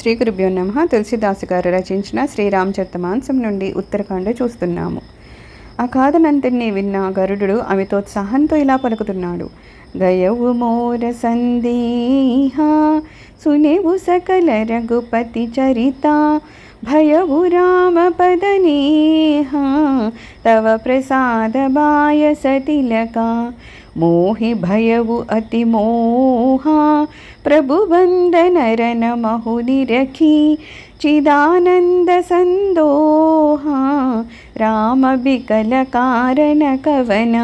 శ్రీ గురుభ్యో నమః. తులసిదాసు గారు రచించిన శ్రీరామచరితమానసం నుండి ఉత్తరకాండ చూస్తున్నాము. ఆ కాదనంతటినీ విన్న గరుడు అమితోత్సాహంతో ఇలా పలుకుతున్నాడు. గయవు మోర సందేహ సునేవు సకల రఘుపతి చరిత భయవు రామ పదనేహ తవ ప్రసాద బాయస తిలక మోహి భయవు అతి మోహ ప్రభు వందనరన మహుని రఖి చిదానంద సందోహ రామ బికల కారణ కవన.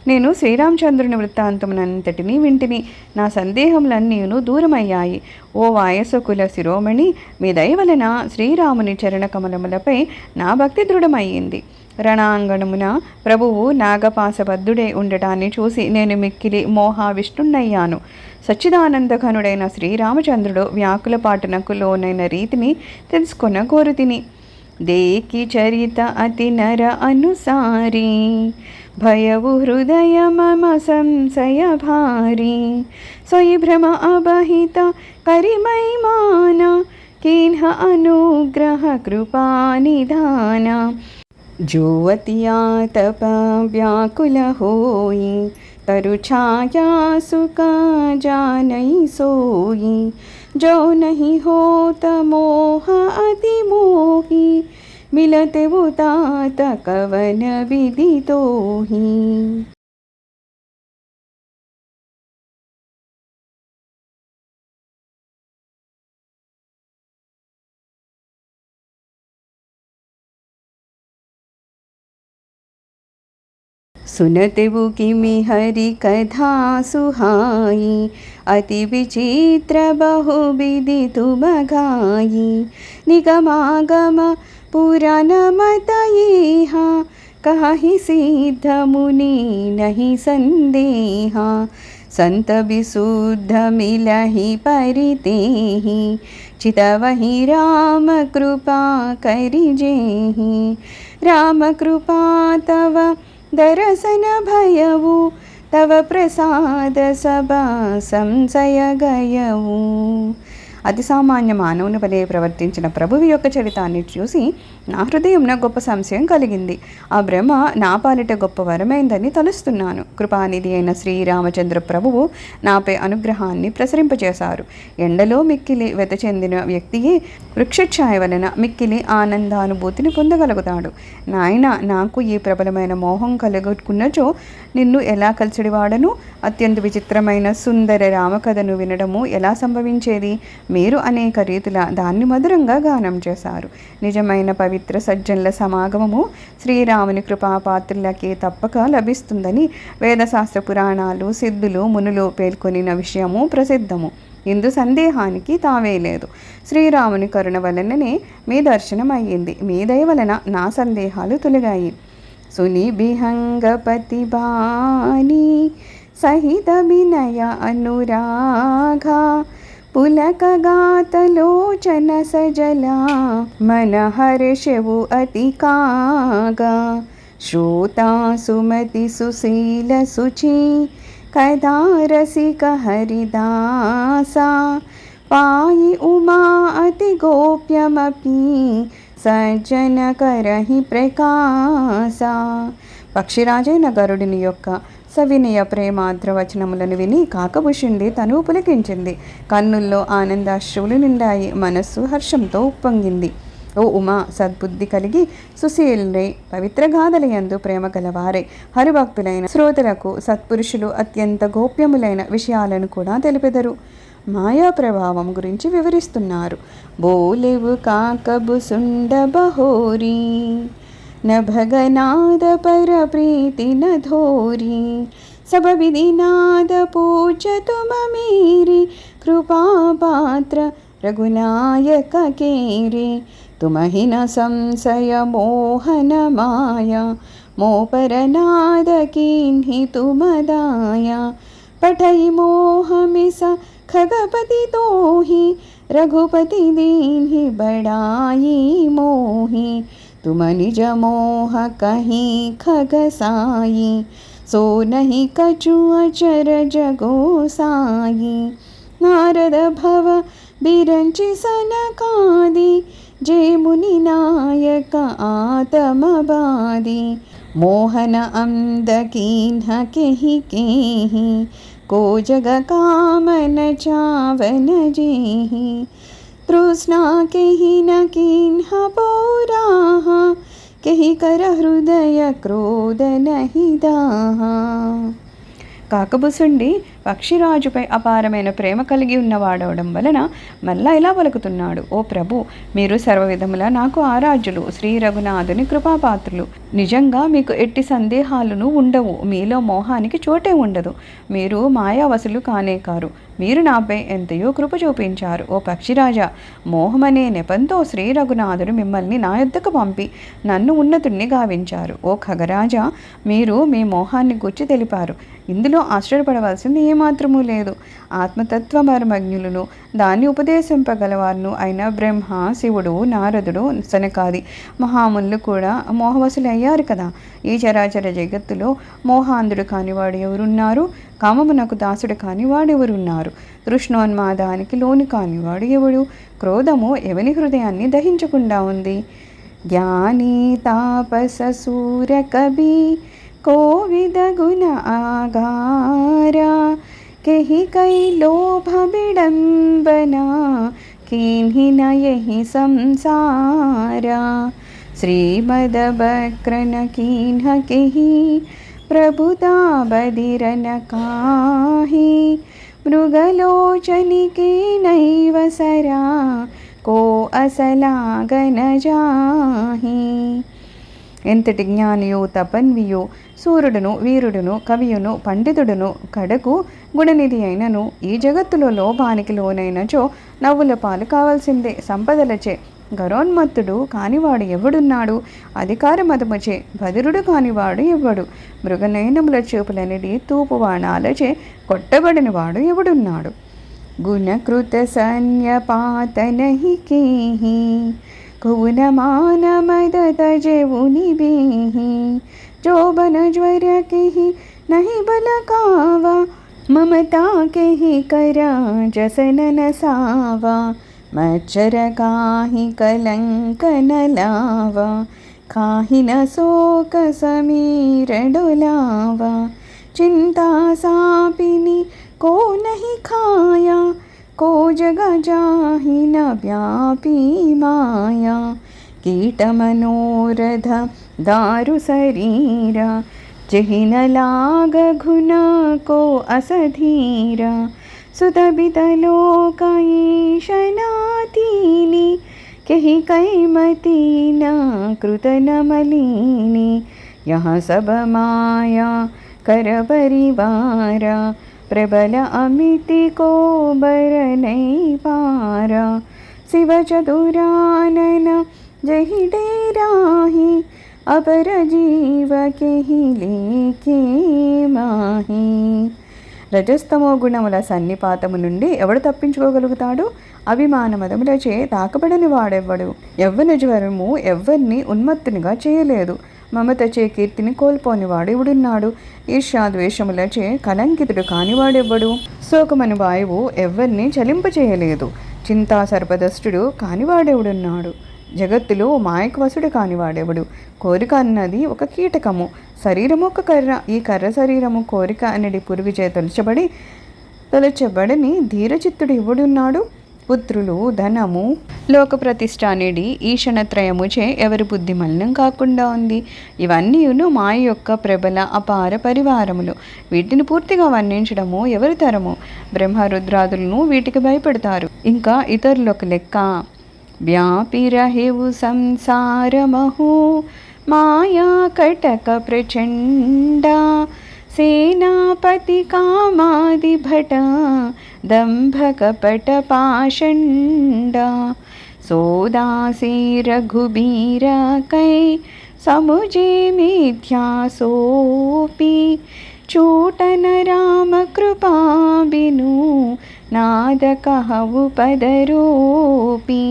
నేను శ్రీరామచంద్రుని వృత్తాంతమునంతటినీ వింటిని. నా సందేహములన్నీను దూరమయ్యాయి. ఓ వాయసకుల శిరోమణి, మీ దయ వలన శ్రీరాముని చరణ కమలములపై నా భక్తి దృఢమయ్యింది. రణాంగణమున ప్రభువు నాగపాసబద్ధుడై ఉండటాన్ని చూసి నేను మిక్కిలి మోహావిష్ణున్నయ్యాను. సచ్చిదానందఘనుడైన శ్రీరామచంద్రుడు వ్యాకులపాటునకు లోనైన రీతిని తెలుసుకొన కోరుతిని. దేకి చరిత అతి నర అనుసారి భయవు హృదయ మమ సంశయ భారీ సొయి భ్రమ అబహిత కరిమైమాన కిన్హ అనుగ్రహ కృపా నిధాన జోవతియా తప వ్యాకుల హోయి तरु छाया सुका जानई सोई जो नहीं होत मोह अति मोही मिलते वो तात कवन विधि तोही. सुनतेवु किमि हरि कथा सुहाई अति विचित्र बहुविधि तुम गाई निगमागम पुराण मतयेहा कहि सिद्ध मुनि नहीं संदेहा संत विशुद्ध मिलहि परितेहि चितवहि राम कृपा करिजेहि राम कृपा तव दरसन भयवु तव प्रसाद सबा संशय गयवु. అతి సామాన్య మానవుని వలె ప్రవర్తించిన ప్రభువు యొక్క చరితాన్ని చూసి నా హృదయంలో గొప్ప సంశయం కలిగింది. ఆ భ్రమ నా పాలిట గొప్ప వరమైందని తలుస్తున్నాను. కృపానిధి అయిన శ్రీరామచంద్ర ప్రభువు నాపై అనుగ్రహాన్ని ప్రసరింపచేశారు. ఎండలో మిక్కిలి వెత చెందిన వ్యక్తియే వృక్షఛాయ వలన మిక్కిలి ఆనందానుభూతిని పొందగలుగుతాడు. నాయన, నాకు ఈ ప్రబలమైన మోహం కలుగుకున్నచో నిన్ను ఎలా కలిసిడివాడను? అత్యంత విచిత్రమైన సుందర రామకథను వినడము ఎలా సంభవించేది? మీరు అనేక రీతుల దాన్ని మధురంగా గానం చేశారు. నిజమైన పవిత్ర సజ్జనుల సమాగమము శ్రీరాముని కృపాపాత్రులకే తప్పక లభిస్తుందని వేదశాస్త్ర పురాణాలు సిద్ధులు మునులు పేర్కొనిన విషయము ప్రసిద్ధము. ఇందు సందేహానికి తావే లేదు. శ్రీరాముని కరుణ వలననే మీ దర్శనం అయ్యింది. మీ దయ వలన నా సందేహాలు తొలగాయి. సుని బిహంగపతి బాణి సహిత వినయ అనురాఘ పులక గాతలోచన సజలా మన హర్షవు అతి కాగా శ్రోతా సుమతి సుశీల శుచి కథా రసిక హరిదాసా పాయి ఉమా అతి గోప్యమపి సజ్జన కరహి ప్రకాశ. పక్షిరాజైన గరుడిని యొక్క సవినయ ప్రేమాద్రవచనములను విని కాకభుషుండి తను పులకించింది. కన్నుల్లో ఆనందాశ్రువులు నిండాయి. మనస్సు హర్షంతో ఉప్పొంగింది. ఓ ఉమా, సద్బుద్ధి కలిగి సుశీలై పవిత్ర గాథలయందు ప్రేమ గలవారై హరిభక్తులైన శ్రోతలకు సత్పురుషులు అత్యంత గోప్యములైన విషయాలను కూడా తెలిపెదరు. మాయా ప్రభావం గురించి వివరిస్తున్నారు. బోలేవు కాకబుసుండ బహోరీ न भगनाद पर प्रीति न धोरी सब विधिनाद पूज तुम मेरी कृपा पात्र रघुनायक केरे तुम ही न संशय मोहन माया मो पर नाद कीन्हि तुम दाया पठई मोह मिस खगपति तोहि रघुपति दीन्हि बड़ाई मोहि तुम निज मोह कहीं खगसाई सो नहीं कछु अचर जगो साई नारद भव बिरंचि सनकादि जेमुनि नायक आतमबादि मोहन अम्दकीन्ह केहि केहि को जग कामन चावन जेहि तृष्णा केहि न किन्ह पौराः केहि कर हृदय क्रोध नहि दाहा। కాకబుసుండి పక్షిరాజుపై అపారమైన ప్రేమ కలిగి ఉన్నవాడవడం వలన మళ్ళా ఇలా పలుకుతున్నాడు, ఓ ప్రభు, మీరు సర్వవిధముల నాకు ఆరాధ్యులు, శ్రీ రఘునాథుని కృపాపాత్రులు. నిజంగా మీకు ఎట్టి సందేహాలను ఉండవు, మీలో మోహానికి చోటే ఉండదు, మీరు మాయావసులు కానే కారు, మీరు నాపై ఎంతయో కృప చూపించారు. ఓ పక్షిరాజా, మోహమనే నెపంతో శ్రీ రఘునాథుడు మిమ్మల్ని నా యొద్దకు పంపి నన్ను ఉన్నతుణ్ణి గావించారు. ఓ ఖగరాజా, మీరు మీ మోహాన్ని గుర్చి తెలిపారు, ఇందులో ఆశ్చర్యపడవలసింది ఏమాత్రమూ లేదు. ఆత్మతత్వ మర్మజ్ఞులను, దాన్ని ఉపదేశింపగలవారును అయిన బ్రహ్మ, శివుడు, నారదుడు, సనకాది మహామునులు కూడా మోహవసులయ్యారు కదా. ఈ చరాచర జగత్తులో మోహాంధుడు కానివాడు ఎవరున్నారు? కామమునకు దాసుడు కానివాడు ఎవరున్నారు? తృష్ణోన్మాదానికి లోని కానివాడు ఎవడు? క్రోధము ఎవని హృదయాన్ని దహించకుండా ఉంది? జ్ఞాని తాపస సూర కవి కోవిద గుణ ఆగారా केहि कई लोभ विडंबना किन्हि न यहि संसारा श्रीमद बक्रन किन्ह केहि प्रभुता बदिरन काहि मृगलोचनि के नैव सरा को असलागन जाहि। ఎంతటి జ్ఞానియో తపన్వియో సూర్యుడును వీరుడును కవియును పండితుడును కడకు గుణనిధి అయినను ఈ జగత్తులో లోభానికి లోనైనచో నవ్వుల పాలు కావాల్సిందే. సంపదలచే గరోన్మత్తుడు కానివాడు ఎవడున్నాడు? అధికార మదముచే బదిరుడు కానివాడు ఎవడు? మృగనయనముల చూపులనిడి తూపు బాణాలచే కొట్టబడిన వాడు ఎవడున్నాడు? గుణకృత సన్యపాత నహి కేహి कौन मान मद तजेउनि बेहि जोबन ज्वर केहि नहीं बल कावा ममता केहि करा जसन नसावा मच्छर काहि कलंक न लावा काहि न शोक समीर डोलावा चिंता सापिनी को नहीं खाया को जगा जाहि न व्यापी माया कीट मनोरथ दारु शरीरा जहि न लाग घुन को असधीरा सुतबित लोक ईशनातीनि केहि कैमति न कृत न मलिनी यहाँ सब माया कर परिवारा प्रबल अमिति को बर नहीं पारा शिव चतुरानन जहि डेराहि अपर जीव केहि लेके माहि। రజస్తమో గుణముల సన్నిపాతము నుండి ఎవడు తప్పించుకోగలుగుతాడు? అభిమానమదములచే తాకబడని వాడెవ్వడు? యవ్వన జ్వరము ఎవ్వరిని ఉన్మత్తునిగా చేయలేదు. మమతచే కీర్తిని కోల్పోనివాడు ఎవడున్నాడు? ఈర్ష్యాద్వేషములచే కలంకితుడు కానివాడెవ్వడు? శోకమను వాయువు ఎవ్వరిని చలింపచేయలేదు. చింతా సర్పదష్టుడు కానివాడెవడున్నాడు? జగత్తులో మాయకు వసుడు కానివాడెవడు? కోరిక అన్నది ఒక కీటకము, శరీరము ఒక కర్ర. ఈ కర్ర శరీరము కోరిక అనేది పురుగుచే తొలచబడని ధీరచిత్తుడు ఎవడున్నాడు? పుత్రులు, ధనము, లోక ప్రతిష్ట అనేది ఈషణత్రయముచే ఎవరి బుద్ధి మలినం కాకుండా ఉంది. ఇవన్నీను మాయ యొక్క ప్రబల అపార పరివారములు. వీటిని పూర్తిగా వర్ణించడము ఎవరి తరము? బ్రహ్మరుద్రాదులను వీటికి భయపెడతారు. ఇంకా ఇతరులకు లెక్క. వ్యాపి రహేవు సంసారమహు మాయా కటక ప్రచండ సేనాపతి కామాది భట దంభ కపట పాషండ सोदासी रघुबीर कै समुजे मिथ्या सोपी चूटन राम कृपा बिनु नाद कहु पदरूपी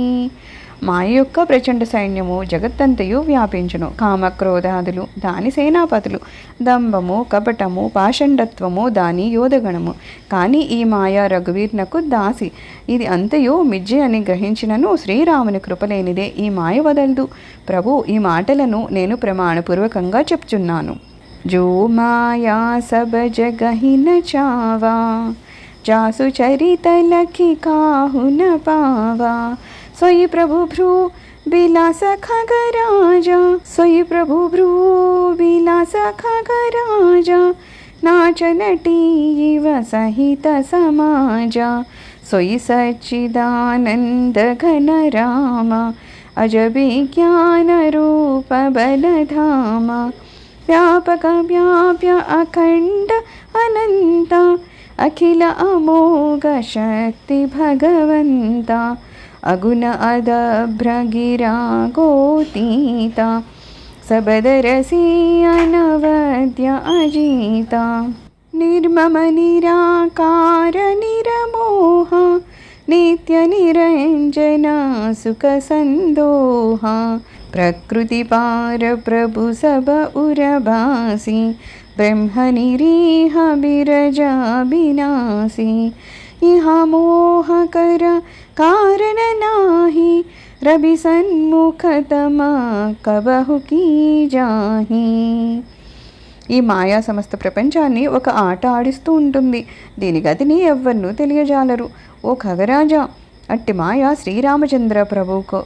మాయ యొక్క ప్రచండ సైన్యము జగత్తంతయు వ్యాపించును. కామక్రోధాదులు దాని సేనాపతులు, దంభము కపటము పాషండత్వము దాని యోధగణము. కానీ ఈ మాయా రఘువీర్నకు దాసి. ఇది అంతయు మిథ్య అని గ్రహించినను శ్రీరాముని కృపలేనిదే ఈ మాయ వదలదు. ప్రభు, ఈ మాటలను నేను ప్రమాణపూర్వకంగా చెప్తున్నాను. జో మాయా సబ జగహిన చావా, जासु चरित लखी काहु न पावा। सोई प्रभु भ्रू विलास खगराजा, सोई प्रभु भ्रू विलास खगराजा। नाच नटी इव सहित समाजा, सोई सच्चिदानंद घन रामा। अजबी ज्ञान रूप बलधामा, व्यापक व्याप्य अखंड अनंता। अखिल अमोघ शक्ति भगवंता, अगुण अदभ्रगिरा गोतीता। सबदरसी अनवद्य अजीता, निर्मम निराकार निरमोह। नित्य निरंजन सुख संदोहा, प्रकृति पार प्रभु सब उरभासी। ब्रह्म निरीह बिरजा विनाशी, इहा मोह कर कारण नाही। रवि सन्मुख तमा कबहु की जाही। ఈ మాయా సమస్త ప్రపంచాన్ని ఒక ఆట ఆడిస్తూ ఉంటుంది. దీని గతిని ఎవ్వరూ తెలియజాలరు. ఓ ఖగరాజా, అట్టి మాయ శ్రీరామచంద్ర ప్రభువుకు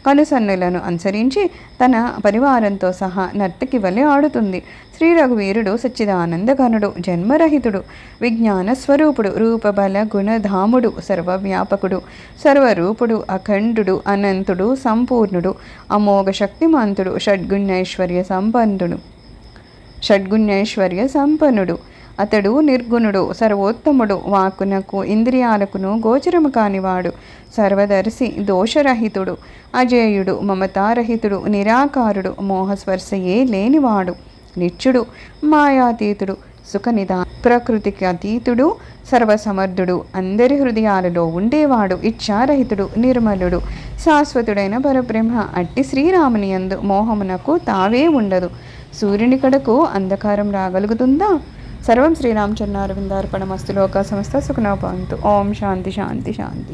కనుసన్నులను అనుసరించి తన పరివారంతో సహా నర్తకి వలె ఆడుతుంది. శ్రీ రఘువీరుడు సచ్చిదానందఘనుడు, జన్మరహితుడు, విజ్ఞాన స్వరూపుడు, రూపబల గుణధాముడు, సర్వవ్యాపకుడు, సర్వరూపుడు, అఖండుడు, అనంతుడు, సంపూర్ణుడు, అమోఘ శక్తిమంతుడు, షడ్గుణ్యైశ్వర్య సంపన్నుడు. అతడు నిర్గుణుడు, సర్వోత్తముడు, వాక్కునకు ఇంద్రియాలకును గోచరము కానివాడు, సర్వదర్శి, దోషరహితుడు, అజేయుడు, మమతారహితుడు, నిరాకారుడు, మోహస్పర్శయే లేనివాడు, నిత్యుడు, మాయాతీతుడు, సుఖనిదాన, ప్రకృతికి అతీతుడు, సర్వసమర్థుడు, అందరి హృదయాలలో ఉండేవాడు, ఇచ్ఛారహితుడు, నిర్మలుడు, శాశ్వతుడైన పరబ్రహ్మ. అట్టి శ్రీరాముని యందు మోహమునకు తావే ఉండదు. సూర్యుని కడకు అంధకారం రాగలుగుతుందా? సర్వం శ్రీరామచంద్రారవిందార్పణమస్తు. లోకా సమస్త సుఖినో భవంతు. ఓం శాంతి శాంతి శాంతి.